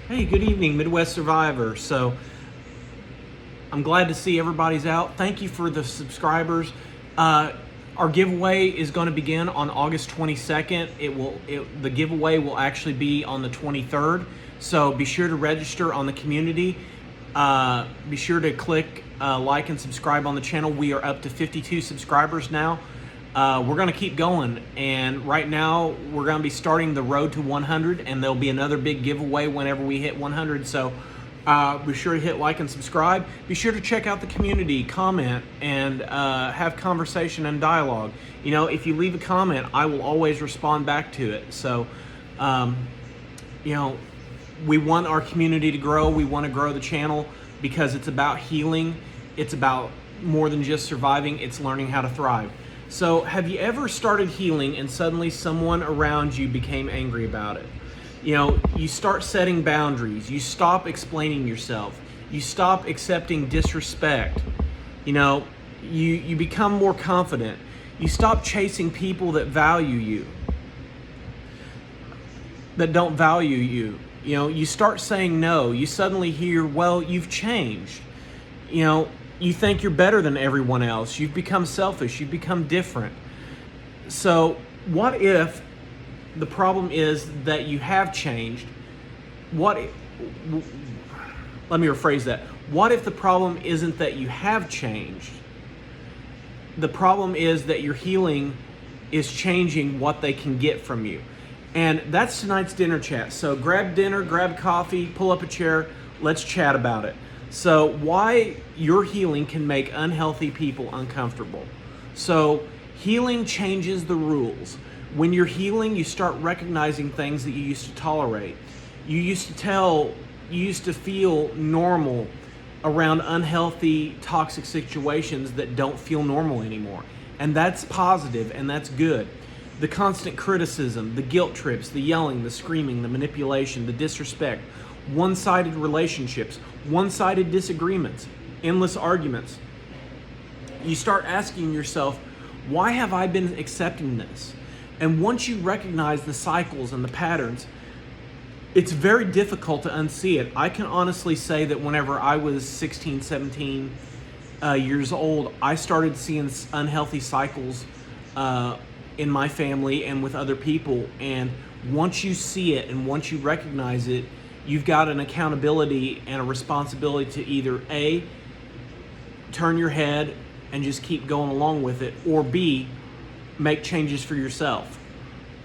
Hey, good evening, Midwest Survivor. So I'm glad to see everybody's out. Thank you for the subscribers. Our giveaway is going to begin on August 22nd. The giveaway will actually be on the 23rd. So be sure to register on the community. Be sure to click like and subscribe on the channel. We are up to 52 subscribers now. We're going to keep going, and right now we're going to be starting the road to 100, and there'll be another big giveaway whenever we hit 100. So be sure to hit like and subscribe. Be sure to check out the community, comment, and have conversation and dialogue. You know, if you leave a comment, I will always respond back to it. So, you know, we want our community to grow. We want to grow the channel because it's about healing. It's about more than just surviving. It's learning how to thrive. So have you ever started healing and suddenly someone around you became angry about it? You know, you start setting boundaries. You stop explaining yourself. You stop accepting disrespect. You know, you become more confident. You stop chasing people that value you, that don't value you. You know, you start saying no. You suddenly hear, well, you've changed. You know, you think you're better than everyone else. You've become selfish. You've become different. So what if the problem is that you have changed? Let me rephrase that. What if the problem isn't that you have changed? The problem is that your healing is changing what they can get from you. And that's tonight's dinner chat. So grab dinner, grab coffee, pull up a chair, let's chat about it. So why your healing can make unhealthy people uncomfortable. So healing changes the rules. When you're healing, you start recognizing things that you used to tolerate. You used to feel normal around unhealthy, toxic situations that don't feel normal anymore. And that's positive and that's good. The constant criticism, the guilt trips, the yelling, the screaming, the manipulation, the disrespect, one-sided relationships, one-sided disagreements, endless arguments. You start asking yourself, why have I been accepting this? And once you recognize the cycles and the patterns, it's very difficult to unsee it. I can honestly say that whenever I was 16, 17 years old, I started seeing unhealthy cycles in my family and with other people. And once you see it and once you recognize it, you've got an accountability and a responsibility to either A, turn your head and just keep going along with it, or B, make changes for yourself.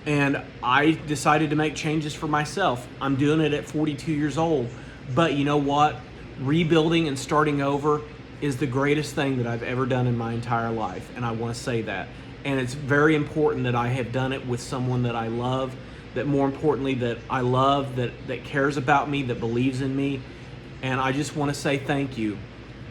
And I decided to make changes for myself. I'm doing it at 42 years old. But you know what? Rebuilding and starting over is the greatest thing that I've ever done in my entire life. And I want to say that. And it's very important that I have done it with someone that I love, that more importantly that I love, that cares about me, that believes in me. And I just want to say thank you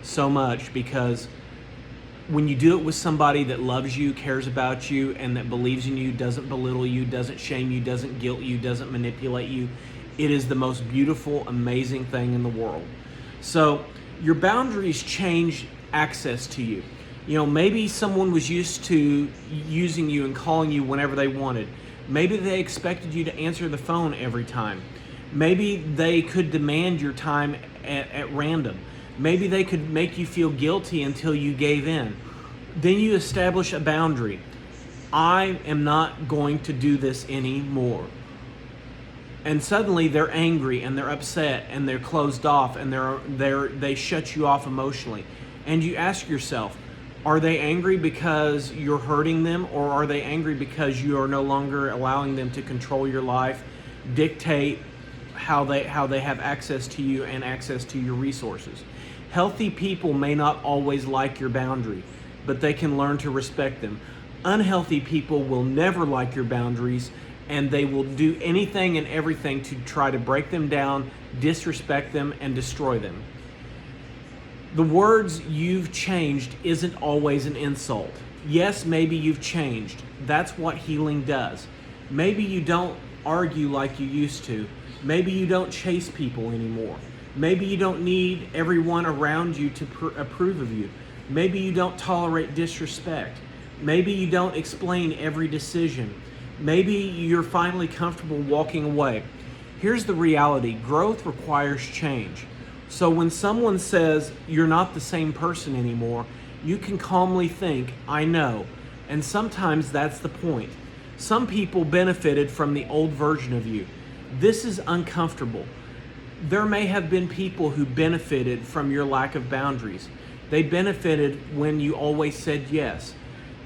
so much, because when you do it with somebody that loves you, cares about you, and that believes in you, doesn't belittle you, doesn't shame you, doesn't guilt you, doesn't manipulate you, it is the most beautiful, amazing thing in the world. So your boundaries change access to you. You know, maybe someone was used to using you and calling you whenever they wanted. Maybe they expected you to answer the phone every time. Maybe they could demand your time at random. Maybe they could make you feel guilty until you gave in. Then you establish a boundary. I am not going to do this anymore. And suddenly they're angry and they're upset and they're closed off and they shut you off emotionally. And you ask yourself, are they angry because you're hurting them, or are they angry because you are no longer allowing them to control your life, dictate how they have access to you and access to your resources? Healthy people may not always like your boundary, but they can learn to respect them. Unhealthy people will never like your boundaries, and they will do anything and everything to try to break them down, disrespect them, and destroy them. The words "you've changed" isn't always an insult. Yes, maybe you've changed. That's what healing does. Maybe you don't argue like you used to. Maybe you don't chase people anymore. Maybe you don't need everyone around you to approve of you. Maybe you don't tolerate disrespect. Maybe you don't explain every decision. Maybe you're finally comfortable walking away. Here's the reality: growth requires change. So when someone says you're not the same person anymore, you can calmly think, I know. And sometimes that's the point. Some people benefited from the old version of you. This is uncomfortable. There may have been people who benefited from your lack of boundaries. They benefited when you always said yes.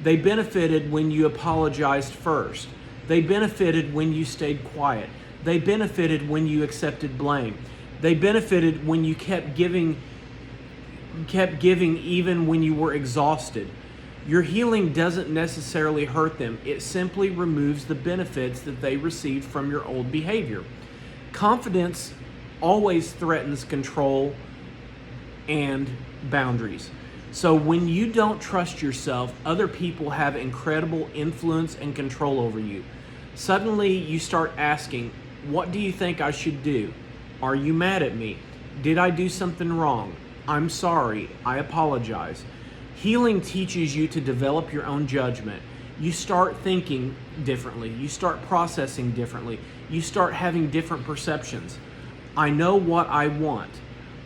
They benefited when you apologized first. They benefited when you stayed quiet. They benefited when you accepted blame. They benefited when you kept giving even when you were exhausted. Your healing doesn't necessarily hurt them. It simply removes the benefits that they received from your old behavior. Confidence always threatens control and boundaries. So when you don't trust yourself, other people have incredible influence and control over you. Suddenly you start asking, what do you think I should do? Are you mad at me? Did I do something wrong? I'm sorry. I apologize. Healing teaches you to develop your own judgment. You start thinking differently. You start processing differently. You start having different perceptions. I know what I want.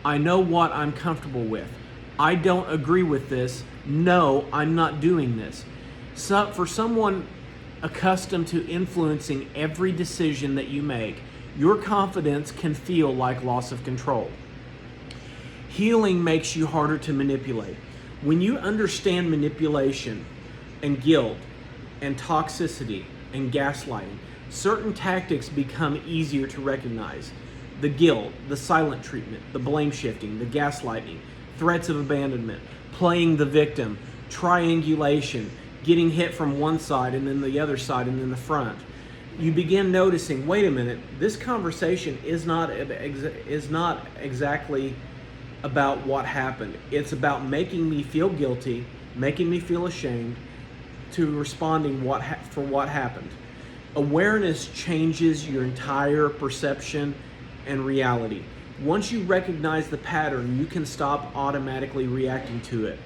I know what I'm comfortable with. I don't agree with this. No, I'm not doing this. So for someone accustomed to influencing every decision that you make, your confidence can feel like loss of control. Healing makes you harder to manipulate. When you understand manipulation and guilt and toxicity and gaslighting, certain tactics become easier to recognize. The guilt, the silent treatment, the blame shifting, the gaslighting, threats of abandonment, playing the victim, triangulation, getting hit from one side and then the other side and then the front. You begin noticing, wait a minute, this conversation is not exactly about what happened. It's about making me feel guilty, making me feel ashamed, to responding for what happened. Awareness changes your entire perception and reality. Once you recognize the pattern, you can stop automatically reacting to it.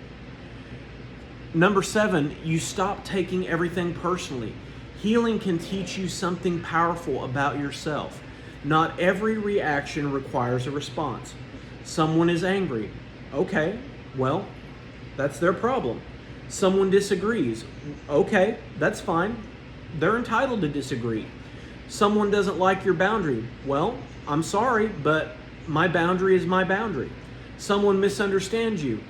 Number 7, you stop taking everything personally. Healing can teach you something powerful about yourself. Not every reaction requires a response. Someone is angry. Okay, well, that's their problem. Someone disagrees. Okay, that's fine. They're entitled to disagree. Someone doesn't like your boundary. Well, I'm sorry, but my boundary is my boundary. Someone misunderstands you.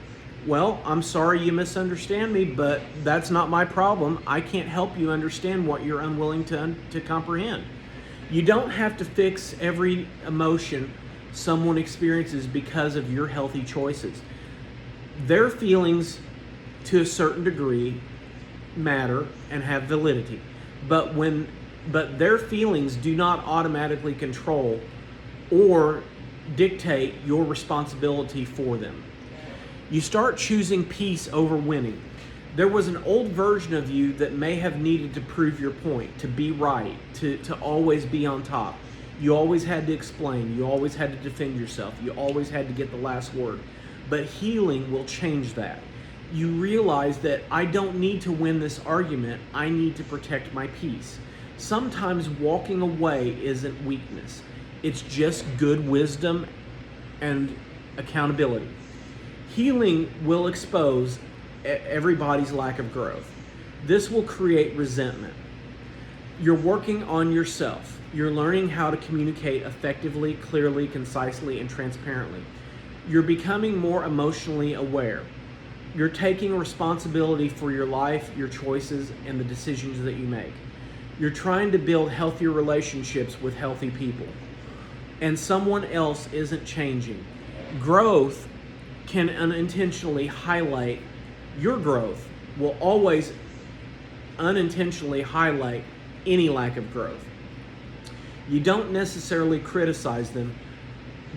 Well, I'm sorry you misunderstand me, but that's not my problem. I can't help you understand what you're unwilling to comprehend. You don't have to fix every emotion someone experiences because of your healthy choices. Their feelings, to a certain degree, matter and have validity. But their feelings do not automatically control or dictate your responsibility for them. You start choosing peace over winning. There was an old version of you that may have needed to prove your point, to be right, to always be on top. You always had to explain. You always had to defend yourself. You always had to get the last word. But healing will change that. You realize that I don't need to win this argument. I need to protect my peace. Sometimes walking away isn't weakness. It's just good wisdom and accountability. Healing will expose everybody's lack of growth. This will create resentment. You're working on yourself. You're learning how to communicate effectively, clearly, concisely, and transparently. You're becoming more emotionally aware. You're taking responsibility for your life, your choices, and the decisions that you make. You're trying to build healthier relationships with healthy people. And someone else isn't changing. Growth can unintentionally highlight your growth, will always unintentionally highlight any lack of growth. You don't necessarily criticize them.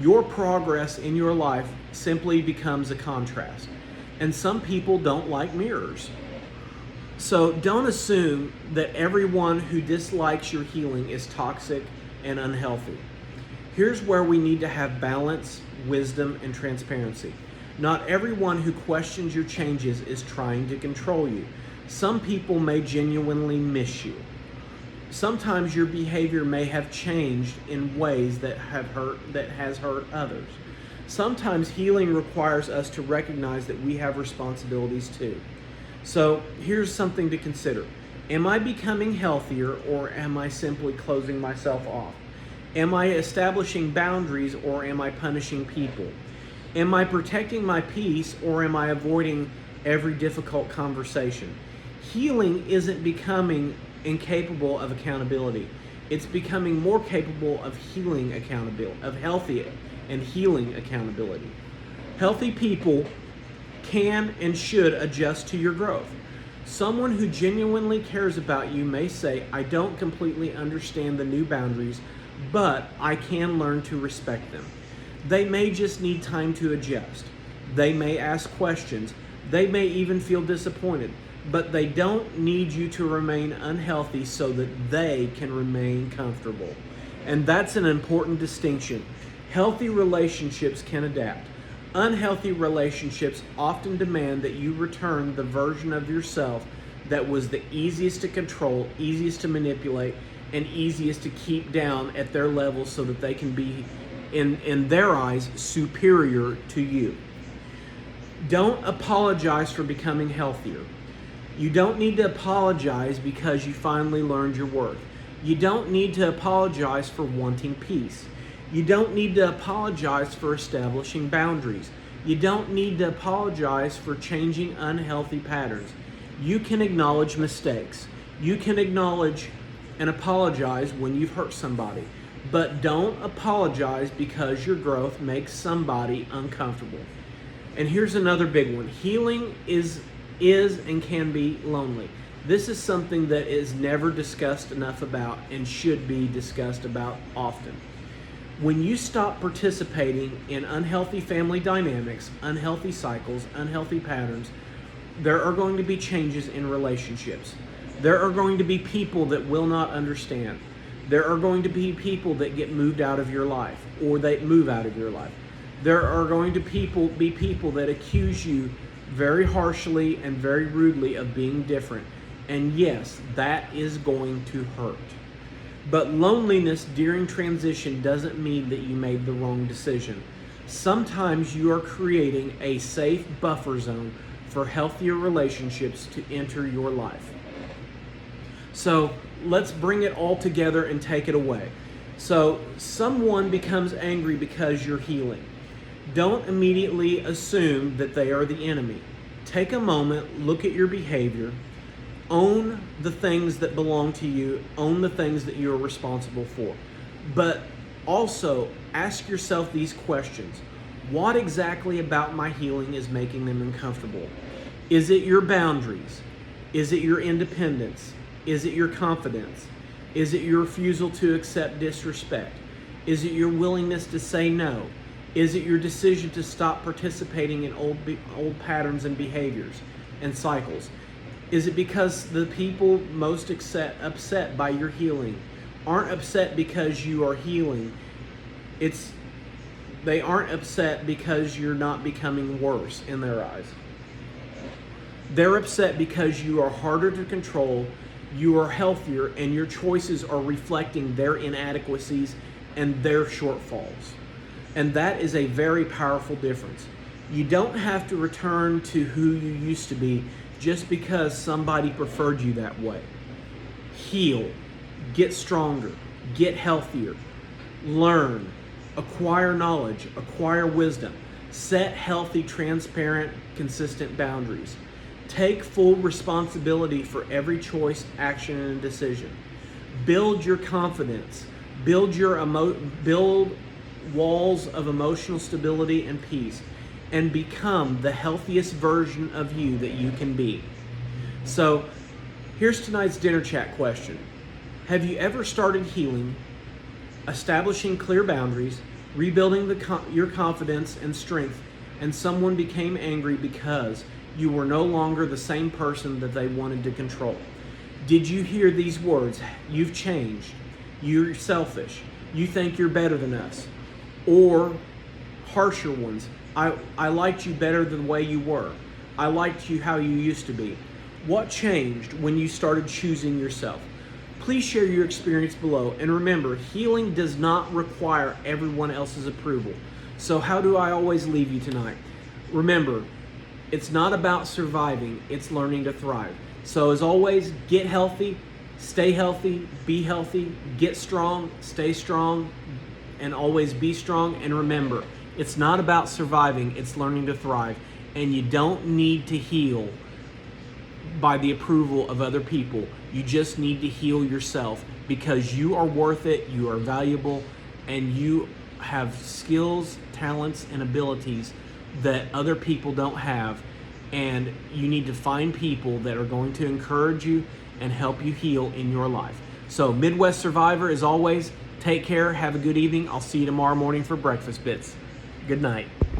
Your progress in your life simply becomes a contrast. And some people don't like mirrors. So don't assume that everyone who dislikes your healing is toxic and unhealthy. Here's where we need to have balance, wisdom, and transparency. Not everyone who questions your changes is trying to control you. Some people may genuinely miss you. Sometimes your behavior may have changed in ways that has hurt others. Sometimes healing requires us to recognize that we have responsibilities too. So here's something to consider. Am I becoming healthier, or am I simply closing myself off? Am I establishing boundaries, or am I punishing people? Am I protecting my peace, or am I avoiding every difficult conversation? Healing isn't becoming incapable of accountability. It's becoming more capable of healing accountability, of healthy and healing accountability. Healthy people can and should adjust to your growth. Someone who genuinely cares about you may say, I don't completely understand the new boundaries, but I can learn to respect them. They may just need time to adjust. They may ask questions. They may even feel disappointed, but they don't need you to remain unhealthy so that they can remain comfortable. And that's an important distinction. Healthy relationships can adapt. Unhealthy relationships often demand that you return the version of yourself that was the easiest to control, easiest to manipulate, and easiest to keep down at their level so that they can be, in their eyes, superior to you. Don't apologize for becoming healthier. You don't need to apologize because you finally learned your worth. You don't need to apologize for wanting peace. You don't need to apologize for establishing boundaries. You don't need to apologize for changing unhealthy patterns. You can acknowledge mistakes. You can acknowledge and apologize when you've hurt somebody. But don't apologize because your growth makes somebody uncomfortable. And here's another big one. Healing is and can be lonely. This is something that is never discussed enough about and should be discussed about often. When you stop participating in unhealthy family dynamics, unhealthy cycles, unhealthy patterns, there are going to be changes in relationships. There are going to be people that will not understand. There are going to be people that get moved out of your life, or they move out of your life. There are going to be people that accuse you very harshly and very rudely of being different. And yes, that is going to hurt. But loneliness during transition doesn't mean that you made the wrong decision. Sometimes you are creating a safe buffer zone for healthier relationships to enter your life. So let's bring it all together and take it away. So someone becomes angry because you're healing. Don't immediately assume that they are the enemy. Take a moment, look at your behavior, own the things that belong to you, own the things that you are responsible for. But also ask yourself these questions. What exactly about my healing is making them uncomfortable? Is it your boundaries? Is it your independence? Is it your confidence? Is it your refusal to accept disrespect? Is it your willingness to say no? Is it your decision to stop participating in old patterns and behaviors and cycles? Is it because the people most upset by your healing aren't upset because you are healing? They aren't upset because you're not becoming worse in their eyes. They're upset because you are harder to control, you are healthier, and your choices are reflecting their inadequacies and their shortfalls. And that is a very powerful difference. You don't have to return to who you used to be just because somebody preferred you that way. Heal, get stronger, get healthier, learn, acquire knowledge, acquire wisdom, set healthy, transparent, consistent boundaries. Take full responsibility for every choice, action, and decision. Build your confidence. Build walls of emotional stability and peace, and become the healthiest version of you that you can be. So here's tonight's dinner chat question. Have you ever started healing, establishing clear boundaries, rebuilding your confidence and strength, and someone became angry because you were no longer the same person that they wanted to control? Did you hear these words? You've changed. You're selfish. You think you're better than us. Or harsher ones. I liked you better than the way you were. I liked you how you used to be. What changed when you started choosing yourself? please share your experience below. And remember, healing does not require everyone else's approval. So how do I always leave you tonight? Remember, it's not about surviving, it's learning to thrive. So as always, get healthy, be healthy, get strong, stay strong, and always be strong. And remember, it's not about surviving, it's learning to thrive. And you don't need to heal by the approval of other people. You just need to heal yourself, because you are worth it, you are valuable, and you have skills, talents, and abilities that other people don't have. And you need to find people that are going to encourage you and help you heal in your life. So Midwest Survivor, as always, take care, have a good evening. I'll see you tomorrow morning for Breakfast Bits. Good night.